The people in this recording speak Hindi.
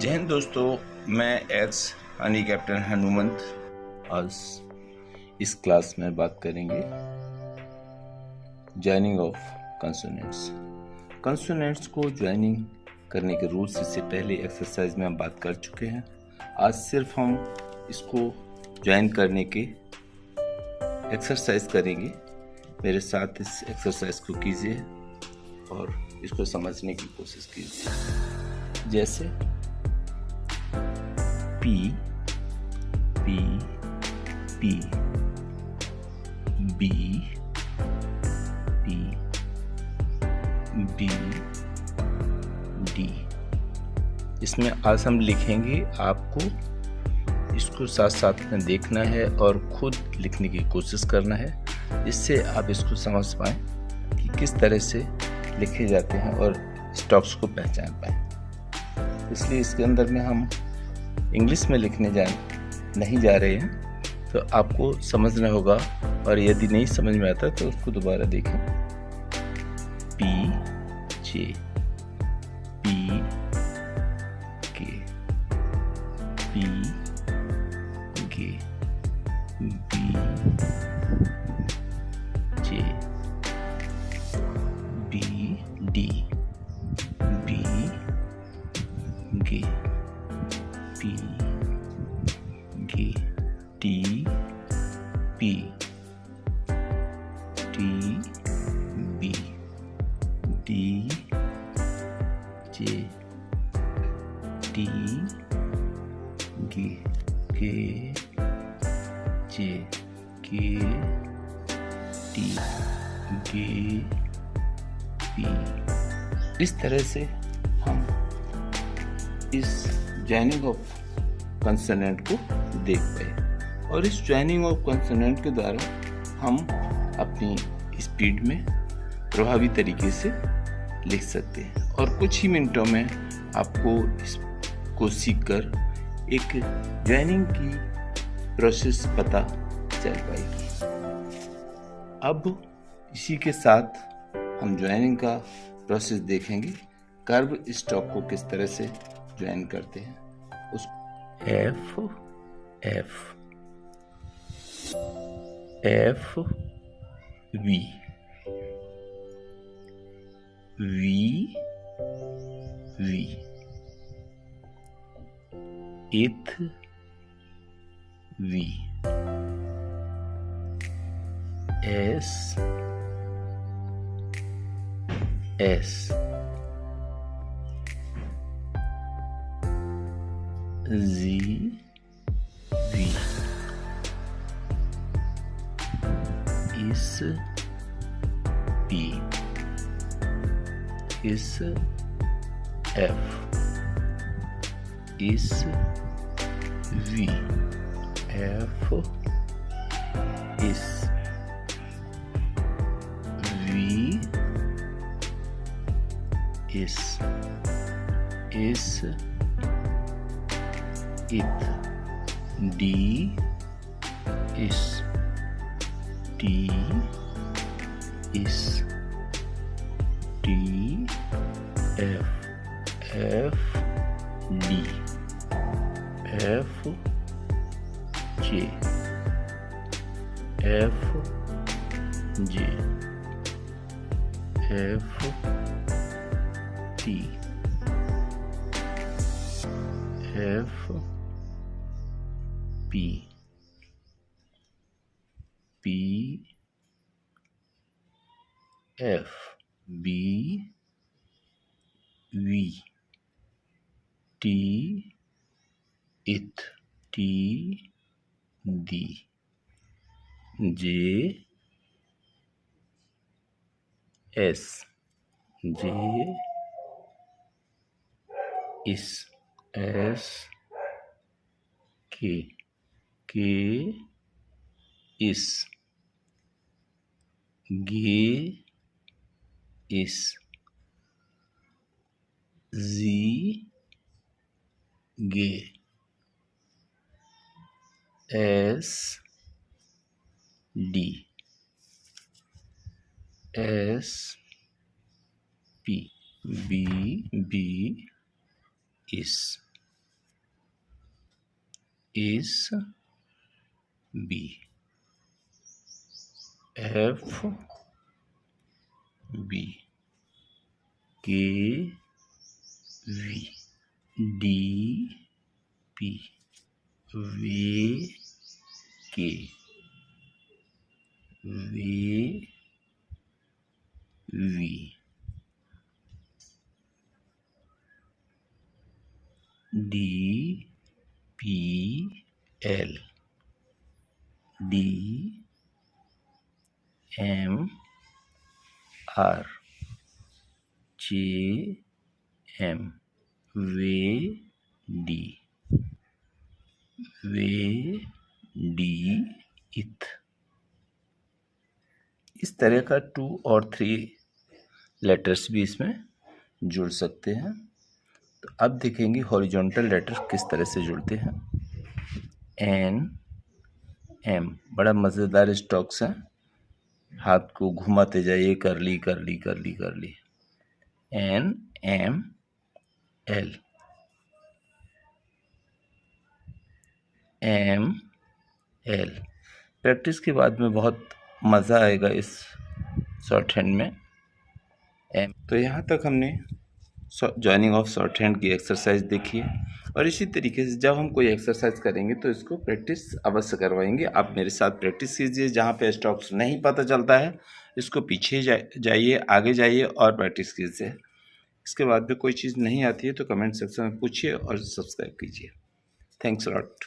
जय हिंद दोस्तों, मैं एच हनी कैप्टन हनुमंत। आज इस क्लास में बात करेंगे ज्वाइनिंग ऑफ कंसोनेंट्स। कंसोनेंट्स को ज्वाइनिंग करने के रूल्स इससे पहले एक्सरसाइज में हम बात कर चुके हैं। आज सिर्फ हम इसको ज्वाइन करने के एक्सरसाइज करेंगे। मेरे साथ इस एक्सरसाइज को कीजिए और इसको समझने की कोशिश कीजिए। जैसे P, P, P, B, P, B, D। इसमें आज हम लिखेंगे। आपको इसको साथ साथ में देखना है और खुद लिखने की कोशिश करना है, जिससे आप इसको समझ पाएं कि किस तरह से लिखे जाते हैं और स्टॉक्स को पहचान पाएं। इसलिए इसके अंदर में हम इंग्लिश में लिखने नहीं जा रहे हैं, तो आपको समझना होगा। और यदि नहीं समझ में आता तो उसको दोबारा देखें। P, J, P, K, P, K, B, J, B, D, B, G, P, G, T, P, T, B, D, J, T, G, K, J, K, T, G, P। इस तरह से हम इस ज्वाइनिंग ऑफ कंसोनेंट को देख पाए, और इस ज्वाइनिंग ऑफ कंसोनेंट के द्वारा हम अपनी स्पीड में प्रभावी तरीके से लिख सकते हैं। और कुछ ही मिनटों में आपको इसको सीखकर एक ज्वाइनिंग की प्रोसेस पता चल पाएगी। अब इसी के साथ हम ज्वाइनिंग का प्रोसेस देखेंगे। कर्व स्टॉक को किस तरह से ज्वाइन करते हैं। उस F, F, F, V, V, V, eighth V, S, S, Z, V, इस P, इस F, इस V, F, इस V, इस it, D, इस T, इस T, F, F, D, F, J, F, J, F, T, F, P, P, F, B, V, T, it, T, D, J, S, J, इस S, K, K, इस G, इस Z, G, S, D, S, P, B, B, is is B, F B, K V, D P, V K, V V, D P L, D M R, J M, V D, V D इथ। इस तरह का 2 और 3 लेटर्स भी इसमें जुड़ सकते हैं। तो अब देखेंगे हॉरिजॉन्टल लेटर किस तरह से जुड़ते हैं। एन एम, बड़ा मज़ेदार स्ट्रोक्स हैं, हाथ को घुमाते जाइए, करली करली करली करली। N M L, M L. Practice के बाद में बहुत मज़ा आएगा इस शॉर्ट हैंड में। एम, तो यहाँ तक हमने जॉइनिंग ऑफ शॉर्ट हैंड की एक्सरसाइज देखी है, और इसी तरीके से जब हम कोई एक्सरसाइज करेंगे तो इसको प्रैक्टिस अवश्य करवाएंगे। आप मेरे साथ प्रैक्टिस कीजिए, जहाँ पे स्ट्रोक्स नहीं पता चलता है इसको पीछे जाइए, आगे जाइए और प्रैक्टिस कीजिए। इसके बाद में कोई चीज़ नहीं आती है तो कमेंट सेक्शन में पूछिए और सब्सक्राइब कीजिए। Thanks a lot.